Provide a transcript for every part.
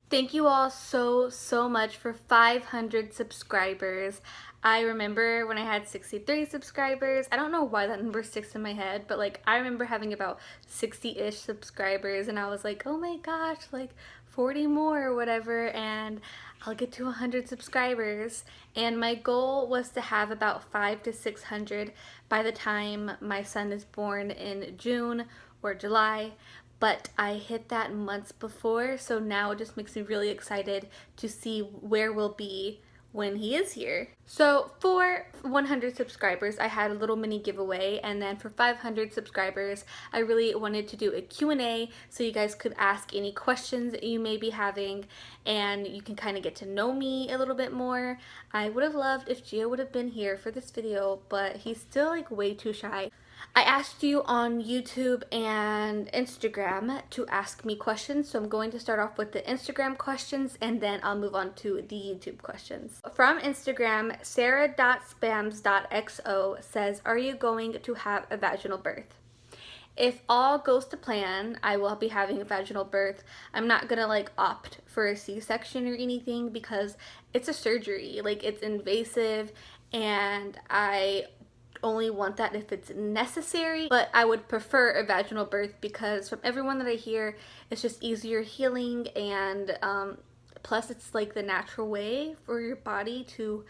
Thank you all so much for 500 subscribers. I remember when I had 63 subscribers. I don't know why that number sticks in my head, but like I remember having about 60-ish subscribers and I was like, oh my gosh, like 40 more or whatever, and I'll get to 100 subscribers. And my goal was to have about 5 to 600 by the time my son is born in June or July, but I hit that months before, so now it just makes me really excited to see where we'll be when he is here. So for 100 subscribers, I had a little mini giveaway, and then for 500 subscribers, I really wanted to do a Q&A so you guys could ask any questions that you may be having, and you can kind of get to know me a little bit more. I would have loved if Gio would have been here for this video, but he's still like way too shy. I asked you on YouTube and Instagram to ask me questions, so I'm going to start off with the Instagram questions and then I'll move on to the YouTube questions. From Instagram, sarah.spams.xo says, are you going to have a vaginal birth? If all goes to plan, I will be having a vaginal birth. I'm not gonna like opt for a C-section or anything because it's a surgery. Like, it's invasive and I only want that if it's necessary, but I would prefer a vaginal birth because from everyone that I hear, it's just easier healing, and plus it's like the natural way for your body to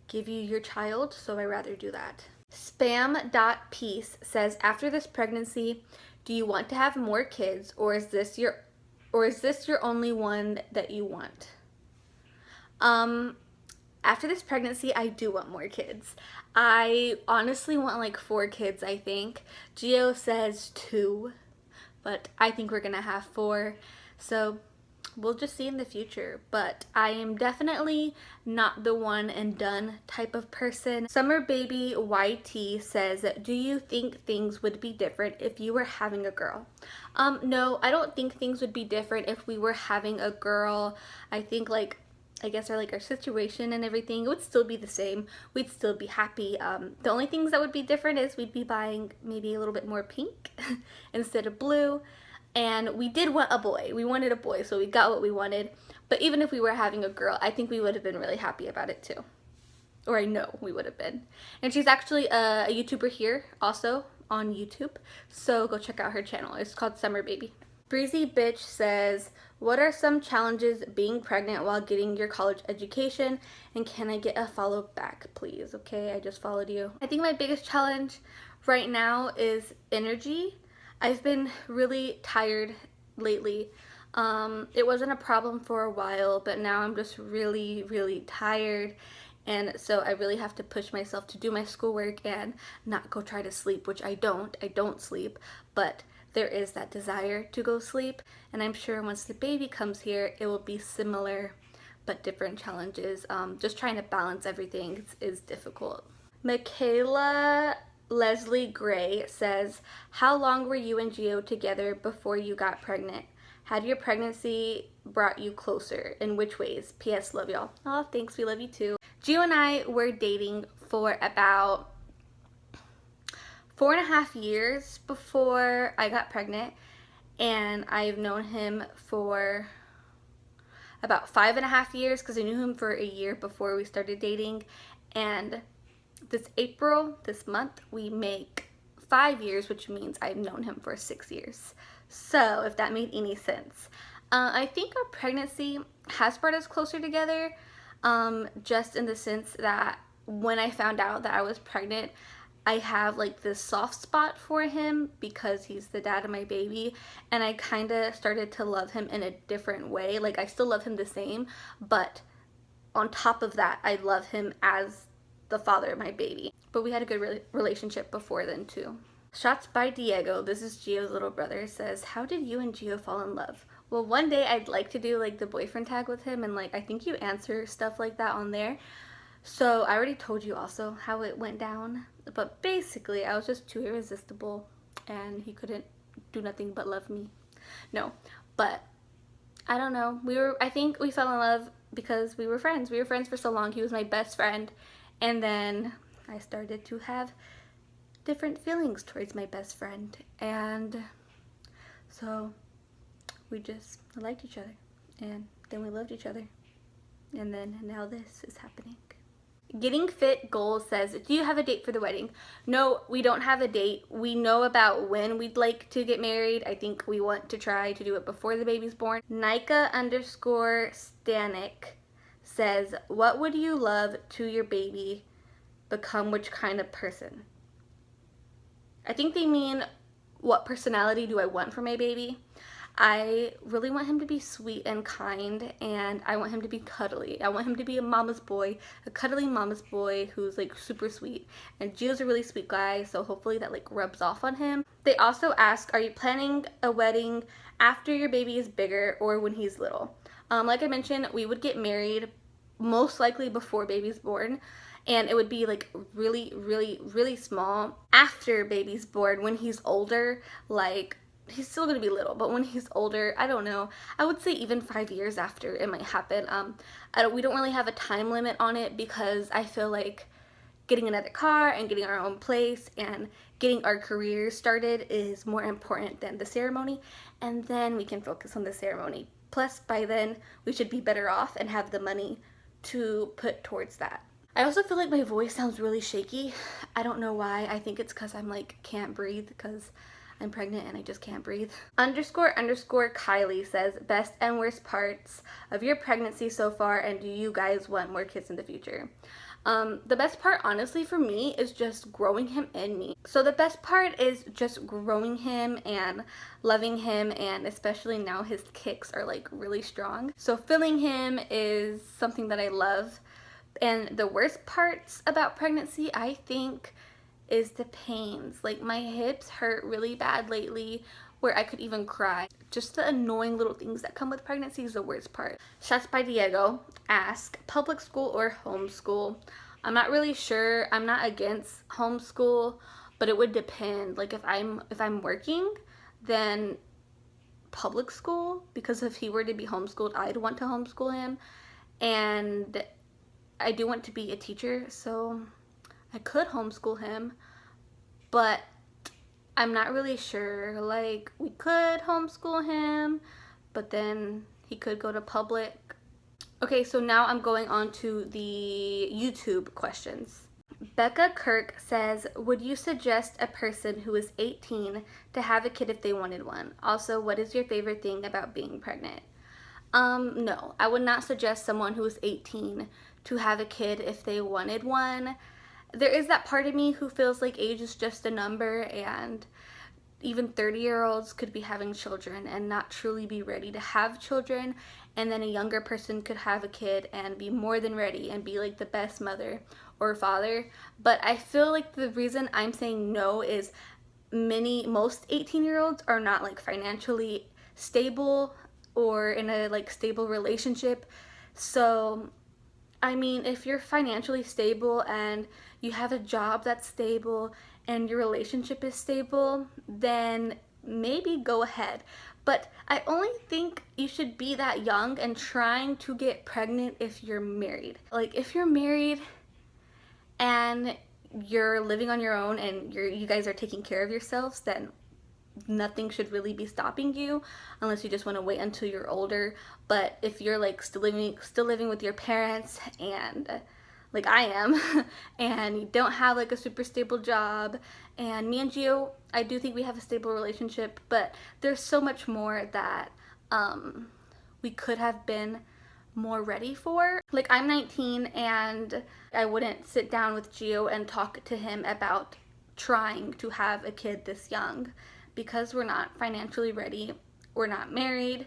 give you your child, so I'd rather do that. Spam.peace says, after this pregnancy, do you want to have more kids, or is this your only one that you want? After this pregnancy, I do want more kids. I honestly want like 4 kids, I think. Gio says 2, but I think we're gonna have 4. So we'll just see in the future, but I am definitely not the one and done type of person. Summer Baby YT says, do you think things would be different if you were having a girl? No, I don't think things would be different if we were having a girl. I think like, I guess our situation and everything, it would still be the same. We'd still be happy. The only things that would be different is we'd be buying maybe a little bit more pink instead of blue. And we did want a boy. We wanted a boy, so we got what we wanted. But even if we were having a girl, I think we would have been really happy about it too. Or I know we would have been. And she's actually a YouTuber here also on YouTube. So go check out her channel. It's called Summer Baby. Breezy Bitch says, what are some challenges being pregnant while getting your college education? And can I get a follow back, please? Okay, I just followed you. I think my biggest challenge right now is energy. I've been really tired lately. It wasn't a problem for a while, but now I'm just really tired. And so I really have to push myself to do my schoolwork and not go try to sleep, which I don't sleep, but there is that desire to go sleep. And I'm sure once the baby comes here, it will be similar but different challenges. Just trying to balance everything is difficult. Michaela Leslie Gray says, how long were you and Gio together before you got pregnant? Had your pregnancy brought you closer? In which ways? P.S. Love y'all. Oh, thanks. We love you too. Gio and I were dating for about 4.5 years before I got pregnant, and I've known him for about 5.5 years because I knew him for a year before we started dating. And this April, this month, we make 5 years, which means I've known him for 6 years. So if that made any sense. I think our pregnancy has brought us closer together, just in the sense that when I found out that I was pregnant, I have like this soft spot for him because he's the dad of my baby, and I kind of started to love him in a different way. Like, I still love him the same, but on top of that, I love him as the father of my baby. But we had a good relationship before then too. Shots by Diego, this is Gio's little brother, says, how did you and Gio fall in love? Well, one day I'd like to do like the boyfriend tag with him, and like I think you answer stuff like that on there. So I already told you also how it went down, but basically I was just too irresistible and he couldn't do nothing but love me. No, but I don't know. I think we fell in love because we were friends. We were friends for so long. He was my best friend, and then I started to have different feelings towards my best friend, and so we just liked each other, and then we loved each other. And then now this is happening. Getting Fit Goals says, do you have a date for the wedding? No, we don't have a date. We know about when we'd like to get married. I think we want to try to do it before the baby's born. Nika_Stanek says, what would you love to your baby become which kind of person? I think they mean, what personality do I want for my baby? I really want him to be sweet and kind, and I want him to be cuddly. I want him to be a mama's boy, a cuddly mama's boy who's like super sweet. And Gio's a really sweet guy, so hopefully that like rubs off on him. They also ask, are you planning a wedding after your baby is bigger or when he's little? Like I mentioned, we would get married most likely before baby's born. And it would be like really, really, really small after baby's born. When he's older, like, he's still gonna be little, but when he's older, I don't know. I would say even 5 years after it might happen. We don't really have a time limit on it because I feel like getting another car and getting our own place and getting our careers started is more important than the ceremony. And then we can focus on the ceremony. Plus, by then, we should be better off and have the money to put towards that. I also feel like my voice sounds really shaky. I don't know why. I think it's because I'm like can't breathe because I'm pregnant and I just can't breathe. __Kylie says, best and worst parts of your pregnancy so far, and do you guys want more kids in the future? The best part, honestly, for me is just growing him in me. So the best part is just growing him and loving him, and especially now his kicks are like really strong. So filling him is something that I love. And the worst parts about pregnancy, I think, is the pains. Like, my hips hurt really bad lately where I could even cry. Just the annoying little things that come with pregnancy is the worst part. Shots by Diego ask, public school or homeschool? I'm not really sure. I'm not against homeschool, but it would depend. Like, if I'm working, then public school, because if he were to be homeschooled, I'd want to homeschool him. And I do want to be a teacher, so I could homeschool him, but I'm not really sure. Like, we could homeschool him, but then he could go to public. Okay, so now I'm going on to the YouTube questions. Becca Kirk says, would you suggest a person who is 18 to have a kid if they wanted one? Also, what is your favorite thing about being pregnant? No, I would not suggest someone who is 18 to have a kid if they wanted one. There is that part of me who feels like age is just a number, and even 30-year-olds could be having children and not truly be ready to have children, and then a younger person could have a kid and be more than ready and be like the best mother or father. But I feel like the reason I'm saying no is most 18-year-olds are not like financially stable or in a like stable relationship. So I mean, if you're financially stable and you have a job that's stable and your relationship is stable, then maybe go ahead. But I only think you should be that young and trying to get pregnant if you're married. Like, if you're married and you're living on your own and you guys are taking care of yourselves, then nothing should really be stopping you, unless you just want to wait until you're older. But if you're like still living with your parents, and like I am, and you don't have like a super stable job, and me and Gio, I do think we have a stable relationship, but there's so much more that we could have been more ready for. Like, I'm 19 and I wouldn't sit down with Gio and talk to him about trying to have a kid this young, because we're not financially ready, we're not married,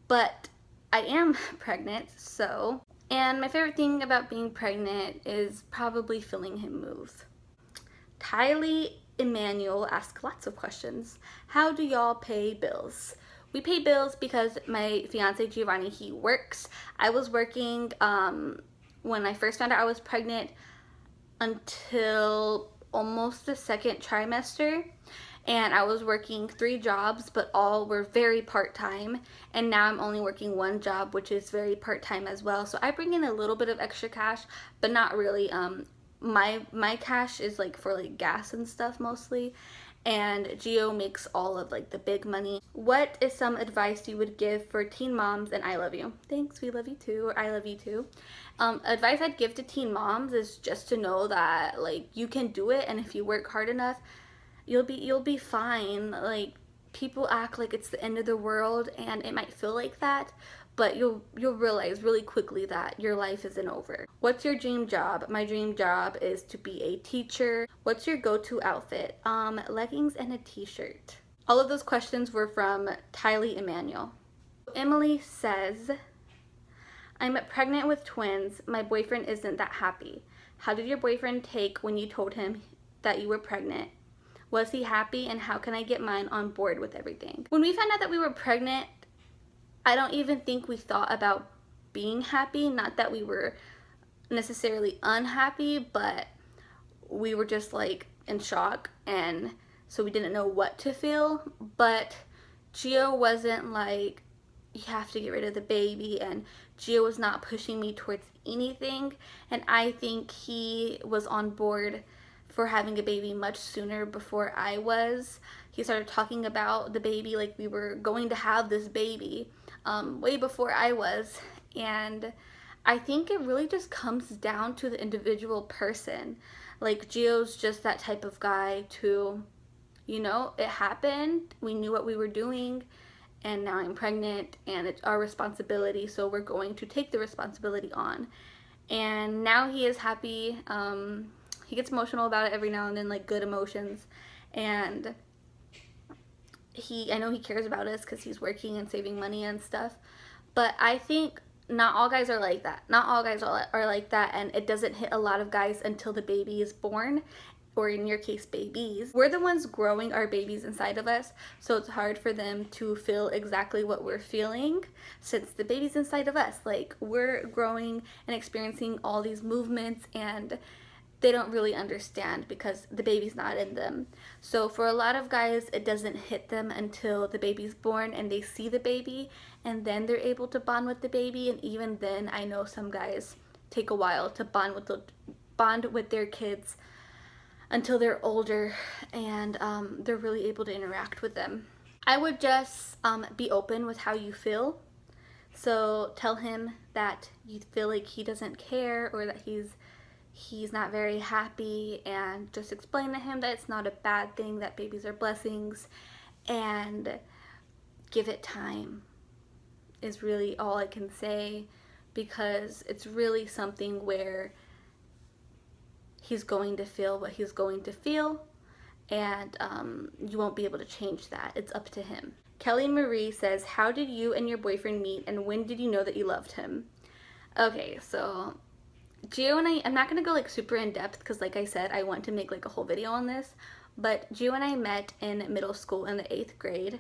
but I am pregnant, so. And my favorite thing about being pregnant is probably feeling him move. Tylee Emmanuel asks lots of questions. How do y'all pay bills? We pay bills because my fiance Giovanni, he works. I was working when I first found out I was pregnant until almost the second trimester. And I was working 3 jobs, but all were very part-time. And now I'm only working 1 job, which is very part-time as well. So I bring in a little bit of extra cash, but not really. My cash is like for like gas and stuff mostly. and Gio makes all of like the big money. What is some advice you would give for teen moms? And I love you. Thanks, we love you too, or I love you too. Advice I'd give to teen moms is just to know that like you can do it, and if you work hard enough, you'll be fine. Like, people act like it's the end of the world, and it might feel like that, but you'll realize really quickly that your life isn't over. What's your dream job? My dream job is to be a teacher. What's your go-to outfit? Leggings and a t-shirt. All of those questions were from Tylee Emmanuel. Emily says, I'm pregnant with twins. My boyfriend isn't that happy. How did your boyfriend take when you told him that you were pregnant? Was he happy, and how can I get mine on board with everything? When we found out that we were pregnant, I don't even think we thought about being happy. Not that we were necessarily unhappy, but we were just like in shock, and so we didn't know what to feel. But Gio wasn't like, you have to get rid of the baby, and Gio was not pushing me towards anything, and I think he was on board for having a baby much sooner before I was. He started talking about the baby like we were going to have this baby way before I was, and I think it really just comes down to the individual person. Like, Gio's just that type of guy to, you know, it happened, we knew what we were doing, and now I'm pregnant, and it's our responsibility, so we're going to take the responsibility on. And now he is happy. He gets emotional about it every now and then, like good emotions, and I know he cares about us because he's working and saving money and stuff. But I think not all guys are like that. Not all guys are like that, and it doesn't hit a lot of guys until the baby is born, or in your case, babies. We're the ones growing our babies inside of us, so it's hard for them to feel exactly what we're feeling since the baby's inside of us. Like, we're growing and experiencing all these movements, and they don't really understand because the baby's not in them. So for a lot of guys, it doesn't hit them until the baby's born and they see the baby, and then they're able to bond with the baby. And even then, I know some guys take a while to bond with their kids until they're older, and they're really able to interact with them. I would just be open with how you feel. So tell him that you feel like he doesn't care, or that he's not very happy, and just explain to him that it's not a bad thing, that babies are blessings, and give it time is really all I can say, because it's really something where he's going to feel what he's going to feel, and you won't be able to change that. It's up to him. Kelly Marie says, how did you and your boyfriend meet, and when did you know that you loved him? Okay, so Gio and I'm not going to go like super in depth because, like I said, I want to make like a whole video on this, but Gio and I met in middle school in the 8th grade,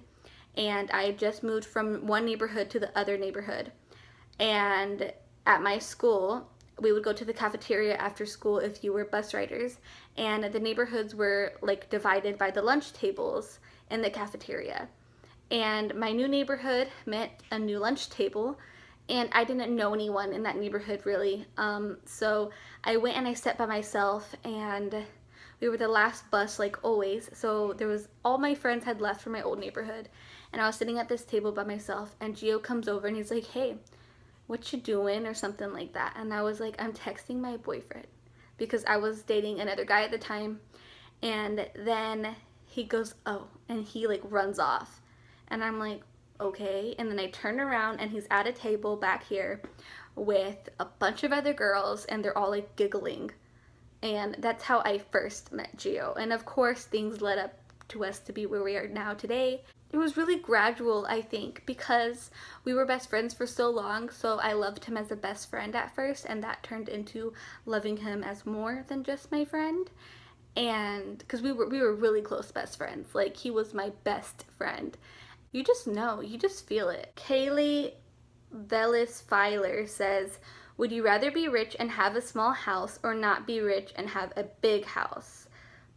and I had just moved from one neighborhood to the other neighborhood. And at my school, we would go to the cafeteria after school if you were bus riders, and the neighborhoods were like divided by the lunch tables in the cafeteria. And my new neighborhood meant a new lunch table, and I didn't know anyone in that neighborhood really. So I went and I sat by myself, and we were the last bus, like always. So all my friends had left from my old neighborhood, and I was sitting at this table by myself, and Gio comes over and he's like, hey, what you doing, or something like that. And I was like, I'm texting my boyfriend, because I was dating another guy at the time. And then he goes, oh, and he like runs off, and I'm like, okay. And then I turn around, and he's at a table back here with a bunch of other girls, and they're all like giggling. And that's how I first met Gio. And of course, things led up to us to be where we are now today. It was really gradual, I think, because we were best friends for so long. So I loved him as a best friend at first, and that turned into loving him as more than just my friend. And because we were really close best friends. Like, he was my best friend. You just know, you just feel it. Kaylee Velis Filer says, would you rather be rich and have a small house, or not be rich and have a big house?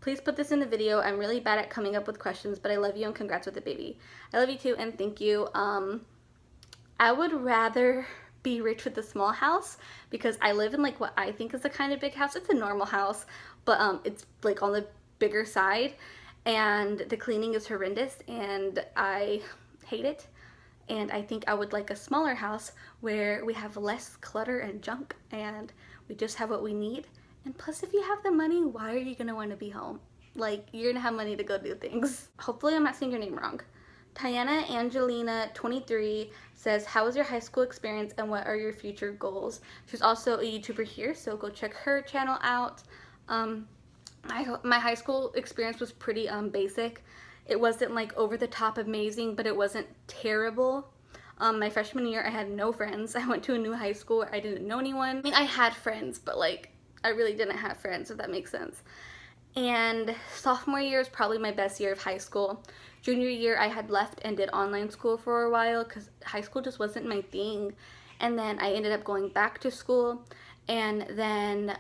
Please put this in the video. I'm really bad at coming up with questions, but I love you, and congrats with the baby. I love you too, and thank you. I would rather be rich with a small house, because I live in like what I think is a kind of big house. It's a normal house, but it's like on the bigger side. and the cleaning is horrendous and I hate it. And I think I would like a smaller house where we have less clutter and junk and we just have what we need. And plus, if you have the money, why are you gonna want to be home? Like, you're gonna have money to go do things. Hopefully I'm not saying your name wrong. Tiana Angelina 23 says, how was your high school experience and what are your future goals? She's also a YouTuber here, so go check her channel out. My high school experience was pretty basic. It wasn't like over the top amazing, but it wasn't terrible. My freshman year, I had no friends. I went to a new high school where I didn't know anyone. I mean, I had friends, but like, I really didn't have friends, if that makes sense. And sophomore year is probably my best year of high school. Junior year, I had left and did online school for a while because high school just wasn't my thing. And then I ended up going back to school, and then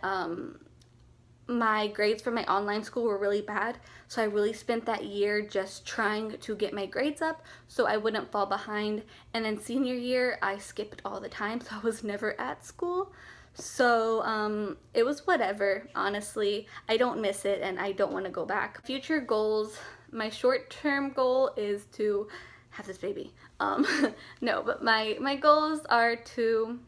my grades for my online school were really bad, so I really spent that year just trying to get my grades up so I wouldn't fall behind. And then senior year, I skipped all the time, so I was never at school. So it was whatever, honestly. I don't miss it and I don't want to go back. Future goals, my short-term goal is to have this baby. No, but my goals are to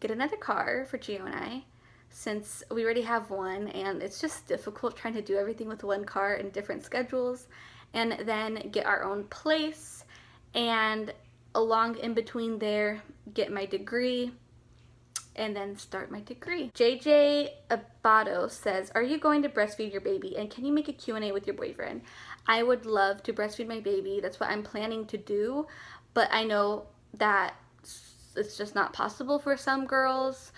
get another car for Gio and I, since we already have one and it's just difficult trying to do everything with one car and different schedules, and then get our own place, and along in between there get my degree and then start my degree. JJ Abato says, are you going to breastfeed your baby and can you make a Q&A with your boyfriend? I would love to breastfeed my baby. That's what I'm planning to do, but I know that it's just not possible for some girls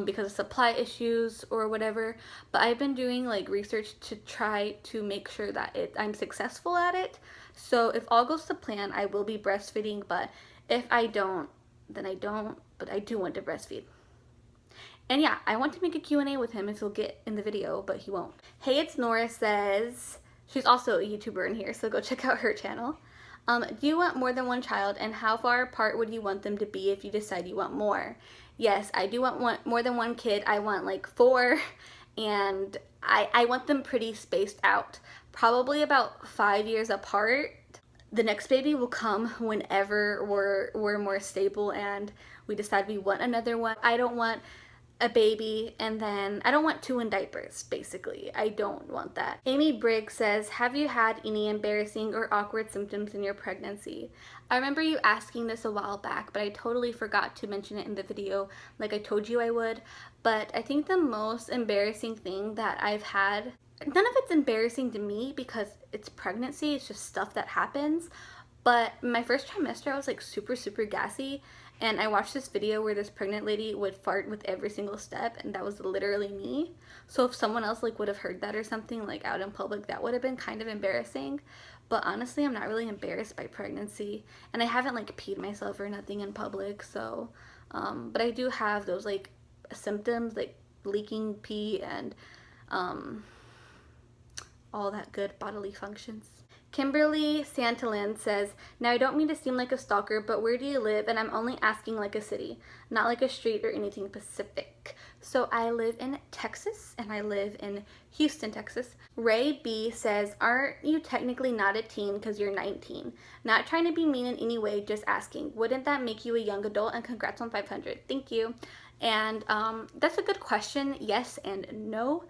because of supply issues or whatever. But I've been doing like research to try to make sure that I'm successful at it. So if all goes to plan, I will be breastfeeding, but if I don't, then I don't, but I do want to breastfeed. And yeah, I want to make a Q&A with him if he'll get in the video, but he won't. Hey, it's Nora says, she's also a YouTuber in here, so go check out her channel. Do you want more than one child, and how far apart would you want them to be if you decide you want more? Yes, I do want more than one kid. I want like 4, and I want them pretty spaced out. Probably about 5 years apart. The next baby will come whenever we're more stable and we decide we want another one. I don't want a baby and then I don't want 2 in diapers, basically. I don't want that. Amy Briggs says, have you had any embarrassing or awkward symptoms in your pregnancy? I remember you asking this a while back, but I totally forgot to mention it in the video like I told you I would. But I think the most embarrassing thing that I've had, none of it's embarrassing to me because it's pregnancy, it's just stuff that happens. But my first trimester, I was like super gassy. And I watched this video where this pregnant lady would fart with every single step, and that was literally me. So if someone else like would have heard that or something like out in public, that would have been kind of embarrassing. But honestly, I'm not really embarrassed by pregnancy, and I haven't like peed myself or nothing in public. So, but I do have those like symptoms like leaking pee and all that good bodily functions. Kimberly Santalin says, now I don't mean to seem like a stalker, but where do you live? And I'm only asking like a city, not like a street or anything specific. So I live in Texas, and I live in Houston, Texas. Ray B says, aren't you technically not a teen because you're 19? Not trying to be mean in any way, just asking. Wouldn't that make you a young adult? And congrats on 500. Thank you. And that's a good question. Yes and no.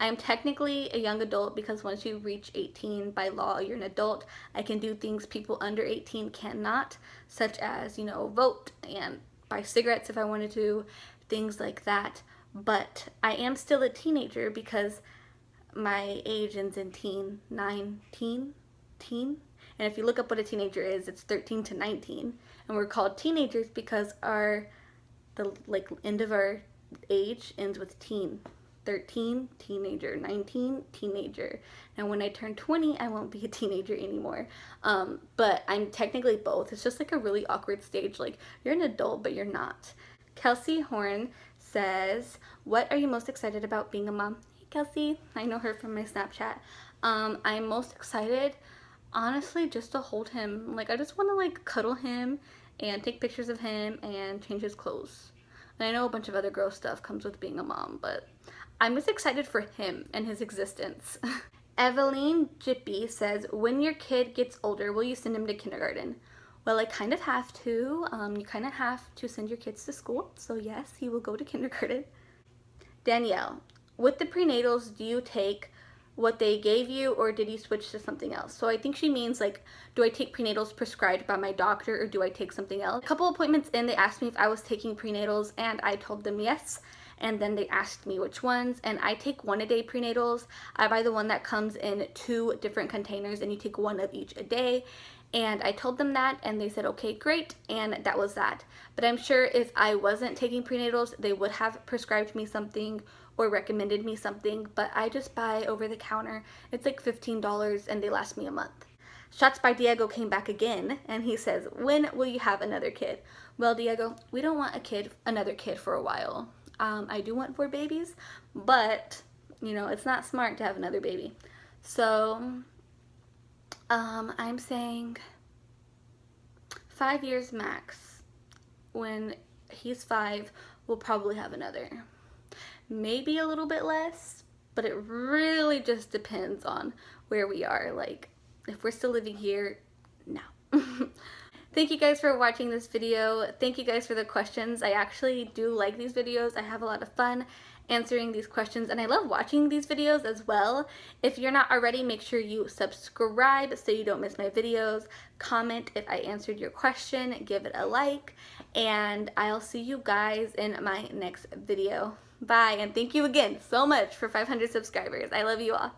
I am technically a young adult because once you reach 18 by law, you're an adult. I can do things people under 18 cannot, such as, you know, vote and buy cigarettes if I wanted to, things like that. But I am still a teenager because my age ends in teen. And if you look up what a teenager is, it's 13 to 19. And we're called teenagers because the end of our age ends with teen. 13, teenager. 19, teenager. Now when I turn 20, I won't be a teenager anymore. But I'm technically both. It's just like a really awkward stage. Like, you're an adult, but you're not. Kelsey Horn says, what are you most excited about being a mom? Hey, Kelsey. I know her from my Snapchat. I'm most excited, honestly, just to hold him. Like, I just want to, like, cuddle him and take pictures of him and change his clothes. And I know a bunch of other gross stuff comes with being a mom, but I'm just excited for him and his existence. Eveline Jippy says, when your kid gets older, will you send him to kindergarten? Well, I kind of have to. You kind of have to send your kids to school. So yes, he will go to kindergarten. Danielle, with the prenatals, do you take what they gave you or did you switch to something else? So I think she means like, do I take prenatals prescribed by my doctor or do I take something else? A couple appointments in, they asked me if I was taking prenatals and I told them yes. And then they asked me which ones, and I take 1-a-day prenatals. I buy the one that comes in 2 different containers and you take 1 of each a day. And I told them that and they said, okay, great, and that was that. But I'm sure if I wasn't taking prenatals, they would have prescribed me something or recommended me something, but I just buy over the counter. It's like $15 and they last me a month. Shots by Diego came back again and he says, when will you have another kid? Well, Diego, we don't want another kid for a while. I do want 4 babies, but you know, it's not smart to have another baby. So I'm saying 5 years max. When he's 5, we'll probably have another. Maybe a little bit less, but it really just depends on where we are. Like, if we're still living here, no. Thank you guys for watching this video. Thank you guys for the questions. I actually do like these videos. I have a lot of fun answering these questions and I love watching these videos as well. If you're not already, make sure you subscribe so you don't miss my videos. Comment if I answered your question, give it a like, and I'll see you guys in my next video. Bye, and thank you again so much for 500 subscribers. I love you all.